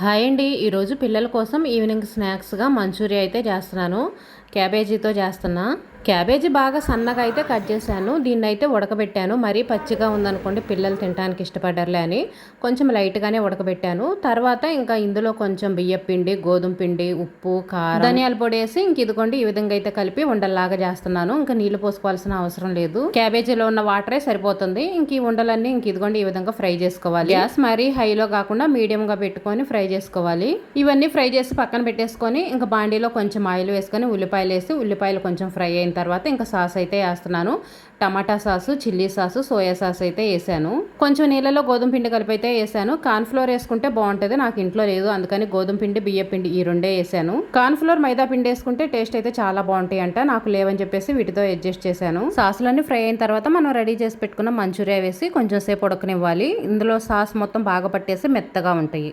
Hi అండి. ఈరోజు పిల్లల కోసం ఈవినింగ్ స్నాక్స్గా మంచూరియా అయితే చేస్తున్నాను. క్యాబేజీతో చేస్తున్నా. క్యాబేజీ బాగా సన్నగా అయితే కట్ చేశాను. దీన్ని అయితే ఉడకబెట్టాను. మరీ పచ్చిగా ఉందనుకోండి పిల్లలు తినడానికి ఇష్టపడరులే అని కొంచెం లైట్గానే ఉడకబెట్టాను. తర్వాత ఇంకా ఇందులో కొంచెం బియ్యం పిండి, గోధుమ పిండి, ఉప్పు, కారం, ధనియాల పొడి వేసి ఇంక ఇదిగోండి ఈ విధంగా అయితే కలిపి ఉండల్లాగా చేస్తున్నాను. ఇంకా నీళ్లు పోసుకోవాల్సిన అవసరం లేదు. క్యాబేజీలో ఉన్న వాటరే సరిపోతుంది. ఇంక ఈ ఉండలన్నీ ఇంక ఇదిగోండి ఈ విధంగా ఫ్రై చేసుకోవాలి. గ్యాస్ మరీ హైలో కాకుండా మీడియంగా పెట్టుకొని ఫ్రై చేసుకోవాలి. ఇవన్నీ ఫ్రై చేసి పక్కన పెట్టేసుకొని ఇంకా బాండీలో కొంచెం ఆయిల్ వేసుకొని ఉల్లిపాయలు వేసి ఉల్లిపాయలు కొంచెం ఫ్రై అయిన తర్వాత ఇంకా సాస్ అయితే వేస్తున్నాను. Tomato sauce, chilli sauce, soya sauce అయితే వేసాను. కొంచెం నీళ్ళలో గోధుమ పిండి కలిపి అయితే వేసాను. కార్న్ ఫ్లోర్ వేసుకుంటే బాగుంటుంది. నాకు ఇంట్లో లేదు, అందుకని గోధుమ పిండి, బియ్య పిండి ఈ రెండే వేసాను. కార్న్ ఫ్లోర్, మైదా పిండి వేసుకుంటే టేస్ట్ అయితే చాలా బాగుంటాయి అంట. నాకు లేవని చెప్పేసి వీటితో అడ్జస్ట్ చేశాను. సాసులన్నీ ఫ్రై అయిన తర్వాత మనం రెడీ చేసి పెట్టుకున్న మంచూరియా వేసి కొంచెం సేపు ఉడకనివ్వాలి. ఇందులో సాస్ మొత్తం బాగా పట్టేసి మెత్తగా ఉంటాయి.